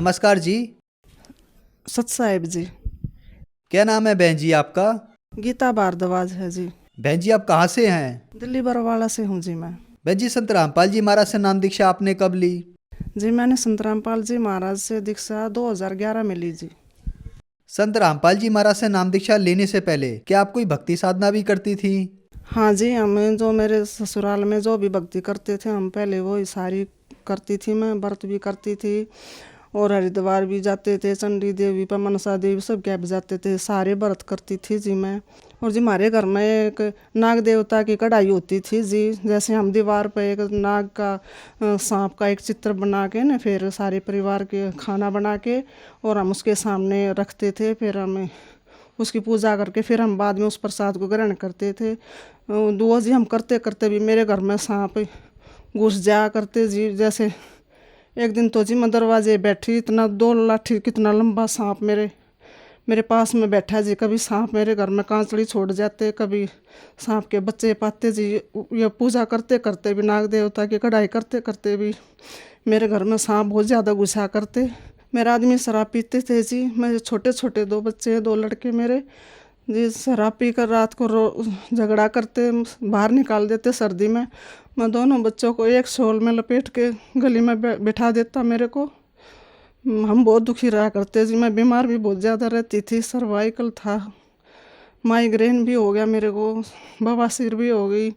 नमस्कार जी। सत साहिब जी। क्या नाम है बहन जी आपका? गीता भारद्वाज है जी। बहन जी आप कहाँ से हैं? दिल्ली बरवाला से हूँ जी मैं। बहन जी संत रामपाल जी महाराज से नाम दीक्षा आपने कब ली? जी मैंने संत रामपाल जी महाराज से दीक्षा 2011 में ली जी। संत रामपाल जी महाराज से नाम दीक्षा लेने से पहले क्या आप कोई भक्ति साधना भी करती थी? हाँ जी, हमें जो मेरे ससुराल में जो भी भक्ति करते थे हम पहले वो सारी करती थी। मैं व्रत भी करती थी और हरिद्वार भी जाते थे, चंडी देवी पर मनसा देवी सब क्या भी जाते थे, सारे व्रत करती थी जी मैं। और जी हमारे घर में एक नाग देवता की कढ़ाई होती थी जी। जैसे हम दीवार पर एक नाग का सांप का एक चित्र बना के ना फिर सारे परिवार के खाना बना के और हम उसके सामने रखते थे। फिर हम उसकी पूजा करके फिर हम बाद में उस प्रसाद को ग्रहण करते थे। दुआ जी हम करते करते भी मेरे घर में सांप घुस जाया करते जी। जैसे एक दिन तो जी मैं दरवाजे बैठी, इतना 2 लाठी कितना लंबा सांप मेरे पास में बैठा जी। कभी सांप मेरे घर में कांचड़ी छोड़ जाते, कभी सांप के बच्चे पाते जी। ये पूजा करते करते भी नाग देवता की कढ़ाई करते करते भी मेरे घर में सांप बहुत ज़्यादा घुसा करते। मेरा आदमी शराब पीते थे जी। मेरे छोटे छोटे 2 बच्चे हैं, 2 लड़के मेरे जी। शराब पी कर रात को झगड़ा करते, बाहर निकाल देते सर्दी में। मैं दोनों बच्चों को एक शॉल में लपेट के गली में बिठा देता मेरे को। हम बहुत दुखी रहा करते जी। मैं बीमार भी बहुत ज़्यादा रहती थी, सर्वाइकल था, माइग्रेन भी हो गया मेरे को, बवासीर भी हो गई।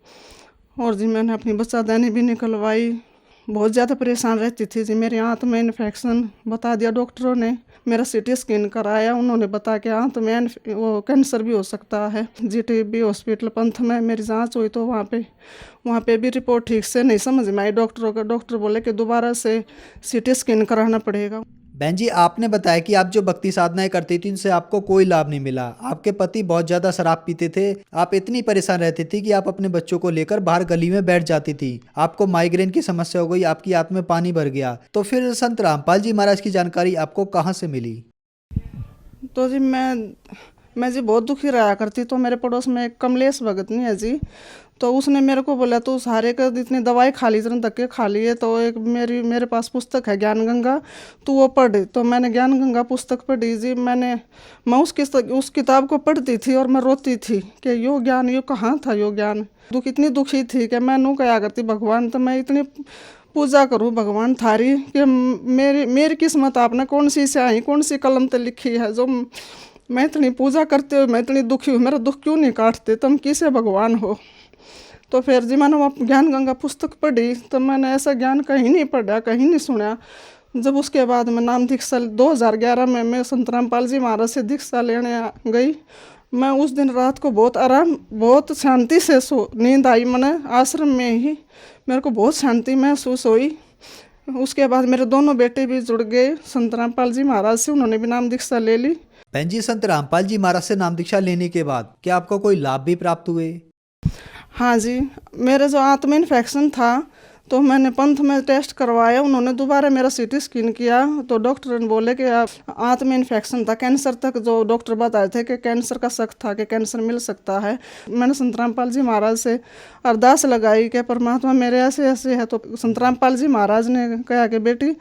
और जी मैंने अपनी बच्चादानी भी निकलवाई, बहुत ज़्यादा परेशान रहती थी जी। मेरे आंत में इन्फेक्शन बता दिया डॉक्टरों ने। मेरा सीटी स्कैन कराया, उन्होंने बता के आंत में वो कैंसर भी हो सकता है। जीटीबी हॉस्पिटल पंथ में मेरी जांच हुई तो वहाँ पे भी रिपोर्ट ठीक से नहीं समझ में आई डॉक्टरों का। डॉक्टर बोले कि दोबारा से सीटी स्कैन कराना पड़ेगा। बहन जी आपने बताया कि आप जो भक्ति साधनाएं करती थी उनसे आपको कोई लाभ नहीं मिला। आपके पति बहुत ज्यादा शराब पीते थे। आप इतनी परेशान रहती थी कि आप अपने बच्चों को लेकर बाहर गली में बैठ जाती थी। आपको माइग्रेन की समस्या हो गई, आपकी आंत में पानी भर गया। तो फिर संत रामपाल जी महाराज की जानकारी आपको कहाँ से मिली? तो जी मैं जी बहुत दुखी रहा करती। तो मेरे पड़ोस में एक कमलेश भगत नहीं है जी, तो उसने मेरे को बोला तू सारे का इतनी दवाई खा ली, इतने धक्के खा लिए, तो एक मेरे पास पुस्तक है ज्ञान गंगा, तू वो पढ़। तो मैंने ज्ञान गंगा पुस्तक पढ़ी जी। मैं उस किताब को पढ़ती थी और मैं रोती थी कि यो ज्ञान यो कहाँ था यो ज्ञान। इतनी दुखी थी कि मैं नू क्या करती भगवान, तो मैं इतनी पूजा करूँ भगवान थारी कि मेरी किस्मत आपने कौन सी स्याही कौन सी कलम पे लिखी है जो मैं इतनी पूजा करते हुए मैं इतनी दुखी हूँ। मेरा दुख क्यों नहीं काटते, तुम किसे भगवान हो। तो फिर जी मैंने वो ज्ञान गंगा पुस्तक पढ़ी, तो मैंने ऐसा ज्ञान कहीं नहीं पढ़ा, कहीं नहीं सुना। जब उसके बाद मैं नाम दीक्षा 2011 में मैं संत रामपाल जी महाराज से दीक्षा लेने गई। मैं उस दिन रात को बहुत आराम बहुत शांति से नींद आई। मैंने आश्रम में ही मेरे को बहुत शांति महसूस हुई। उसके बाद मेरे दोनों बेटे भी जुड़ गए संत रामपाल जी महाराज से, उन्होंने भी नाम दीक्षा ले ली। बहन जी संत रामपाल जी महाराज से नाम दीक्षा लेने के बाद क्या आपको कोई लाभ भी प्राप्त हुए? हाँ जी, मेरे जो आंत में इन्फेक्शन था तो मैंने पंथ में टेस्ट करवाया। उन्होंने दोबारा मेरा सीटी स्कैन किया तो डॉक्टर ने बोले कि आप आंत में इन्फेक्शन था, कैंसर तक जो डॉक्टर बताए थे कि कैंसर का शक था कि कैंसर मिल सकता है। मैंने संत रामपाल जी महाराज से अरदास लगाई कि परमात्मा मेरे ऐसे ऐसे है। तो संत रामपाल जी महाराज ने कहा कि बेटी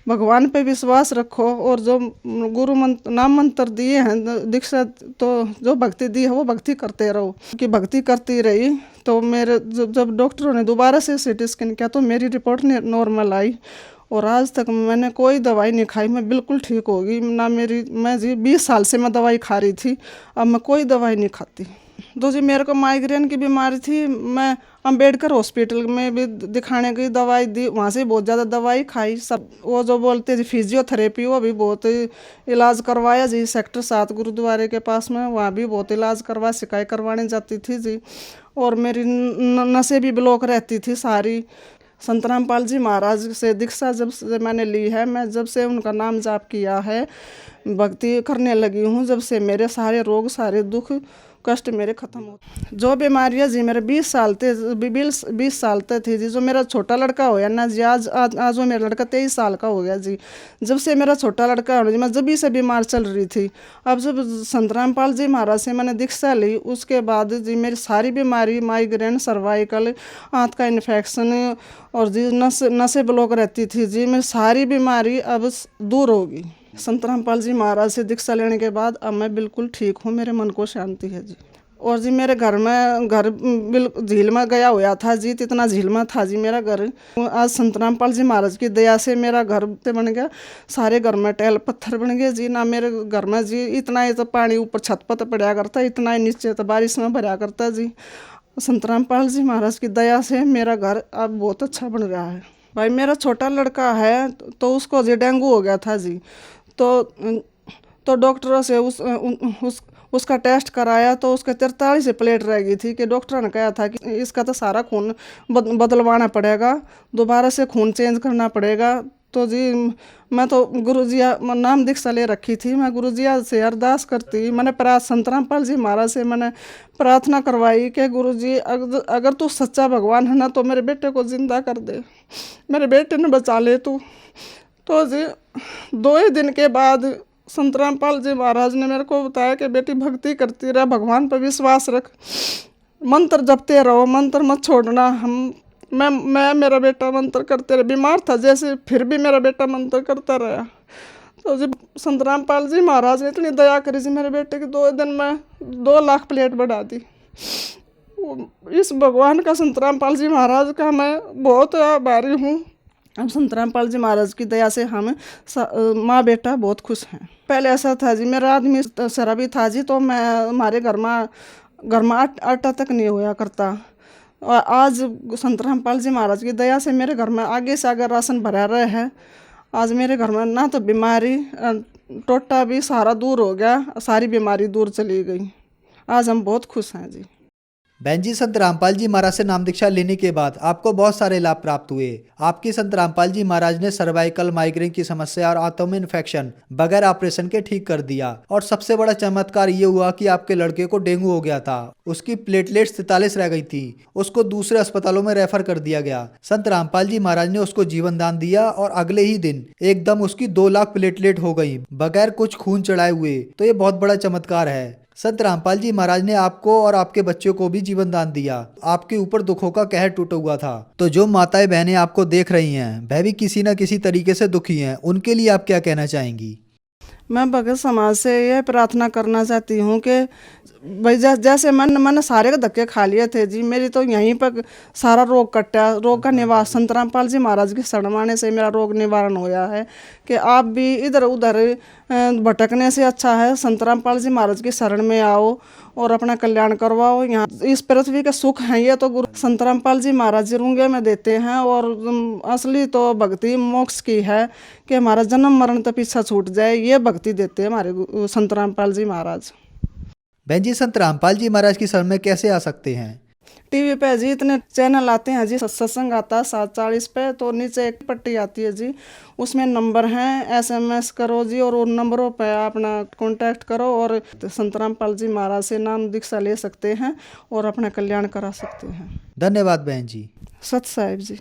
भगवान पे विश्वास रखो और जो गुरु नाम मंत्र दिए हैं दीक्षा, तो जो भक्ति दी है वो भक्ति करते रहो। कि भक्ति करती रही तो मेरे जब डॉक्टरों ने दोबारा से सीटी स्कैन किया तो मेरी रिपोर्ट नॉर्मल आई और आज तक मैंने कोई दवाई नहीं खाई, मैं बिल्कुल ठीक हो गई। मैं जी 20 साल से मैं दवाई खा रही थी, अब मैं कोई दवाई नहीं खाती। तो जी मेरे को माइग्रेन की बीमारी थी, मैं अंबेडकर हॉस्पिटल में भी दिखाने गई, दवाई दी, वहाँ से बहुत ज़्यादा दवाई खाई। सब वो जो बोलते जी फिजियोथेरेपी वो भी बहुत इलाज करवाया जी। सेक्टर 7 गुरुद्वारे के पास में वहाँ भी बहुत इलाज शिकायत करवाने जाती थी जी। और मेरी नसें भी ब्लॉक रहती थी सारी। संत रामपाल जी महाराज से दीक्षा जब से मैंने ली है, मैं जब से उनका नाम जाप किया है, भक्ति करने लगी हूँ, जब से मेरे सारे रोग सारे दुख कष्ट मेरे खत्म हो। जो बीमारियाँ जी मेरे 20 साल तक थी जी। जो मेरा छोटा लड़का होया ना जी, आज वो मेरा लड़का 23 साल का हो गया जी। जब से मेरा छोटा लड़का हो जी, मैं जब से बीमार चल रही थी। अब जब संत रामपाल जी महाराज से मैंने दीक्षा ली, उसके बाद जी मेरी सारी बीमारी, माइग्रेन, सर्वाइकल, आंत का इन्फेक्शन और जी नसें ब्लॉक रहती थी जी, मेरी सारी बीमारी अब दूर होगी। संत रामपाल जी महाराज से दीक्षा लेने के बाद अब मैं बिल्कुल ठीक हूँ, मेरे मन को शांति है जी। और जी मेरे घर बिल्कुल झील में गया हुआ था जी, इतना झील में था जी मेरा घर। आज संत रामपाल जी महाराज की दया से मेरा घर बन गया, सारे घर में टैल पत्थर बन गए जी। ना मेरे घर में जी इतना ही तो पानी ऊपर छत पर पड़ा करता, इतना ही नीचे तो बारिश में भरा करता जी। संत रामपाल जी महाराज की दया से मेरा घर अब बहुत अच्छा बन रहा है। भाई मेरा छोटा लड़का है तो उसको जी डेंगू हो गया था जी। तो डॉक्टरों से उसका टेस्ट कराया तो उसका 43 प्लेट रह गई थी कि डॉक्टर ने कहा था कि इसका तो सारा खून बदलवाना पड़ेगा, दोबारा से खून चेंज करना पड़ेगा। तो जी मैं तो गुरुजी नाम दीक्षा ले रखी थी, मैं गुरुजी से अरदास करती, मैंने संत रामपाल जी महाराज से मैंने प्रार्थना करवाई कि गुरुजी अगर तू सच्चा भगवान है ना तो मेरे बेटे को जिंदा कर दे, मेरे बेटे ने बचा ले तू। तो जी 2 ही दिन के बाद संत रामपाल जी महाराज ने मेरे को बताया कि बेटी भक्ति करती रह, भगवान पर विश्वास रख, मंत्र जपते रहो, मंत्र मत छोड़ना। मैं मेरा बेटा मंत्र करते रहे, बीमार था जैसे, फिर भी मेरा बेटा मंत्र करता रहा। तो जी संत रामपाल जी महाराज ने इतनी दया करी जी, मेरे बेटे की 2 दिन में 2 लाख प्लेट बढ़ा दी। इस भगवान का, संत रामपाल जी महाराज का मैं बहुत आभारी हूँ। अब संत रामपाल जी महाराज की दया से हम माँ बेटा बहुत खुश हैं। पहले ऐसा था जी, मेरा आदमी शराबी था जी, तो मैं हमारे घर में आटा तक नहीं होया करता। और आज संत रामपाल जी महाराज की दया से मेरे घर में आगे से आगे राशन भरा रहे हैं। आज मेरे घर में ना तो बीमारी, टोटा भी सारा दूर हो गया, सारी बीमारी दूर चली गई। आज हम बहुत खुश हैं जी। बहन जी, संत रामपाल जी महाराज से नाम दीक्षा लेने के बाद आपको बहुत सारे लाभ प्राप्त हुए। आपकी संत रामपाल जी महाराज ने सर्वाइकल, माइग्रेन की समस्या और आंतों में इन्फेक्शन बगैर ऑपरेशन के ठीक कर दिया। और सबसे बड़ा चमत्कार ये हुआ कि आपके लड़के को डेंगू हो गया था, उसकी प्लेटलेट्स 43 रह गई थी, उसको दूसरे अस्पतालों में रेफर कर दिया गया। संत रामपाल जी महाराज ने उसको जीवन दान दिया और अगले ही दिन एकदम उसकी 2 लाख प्लेटलेट हो गई बगैर कुछ खून चढ़ाए हुए। तो ये बहुत बड़ा चमत्कार है। संत रामपाल जी महाराज ने आपको और आपके बच्चों को भी जीवन दान दिया। आपके ऊपर दुखों का कहर टूटा हुआ था। तो जो माताएं बहनें आपको देख रही हैं, वह भी किसी न किसी तरीके से दुखी हैं, उनके लिए आप क्या कहना चाहेंगी? मैं भगत समाज से यह प्रार्थना करना चाहती हूँ कि भाई जैसे मैंने सारे के धक्के खा लिए थे जी, मेरी तो यहीं पर सारा रोग कटा, रोग का निवारण संत रामपाल जी महाराज के शरण आने से मेरा रोग निवारण होया है। कि आप भी इधर उधर भटकने से अच्छा है संत रामपाल जी महाराज के शरण में आओ और अपना कल्याण करवाओ। यहाँ इस पृथ्वी का सुख है ये तो गुरु संत रामपाल जी महाराज जी रूंगे में देते हैं। और असली तो भक्ति मोक्ष की है कि हमारा जन्म मरण तो पीछा छूट जाए, ये भक्ति देते हैं हमारे संत रामपाल जी महाराज। बहन जी, संत रामपाल जी महाराज की शरण में कैसे आ सकते हैं? टीवी पे जी इतने चैनल आते हैं जी, सत्संग आता है 7:40 पे, तो नीचे एक पट्टी आती है जी, उसमें नंबर हैं, SMS करो जी और उन नंबरों पे अपना कांटेक्ट करो और संत रामपाल जी महाराज से नाम दीक्षा ले सकते हैं और अपना कल्याण करा सकते हैं। धन्यवाद बहन जी। सत साहिब जी।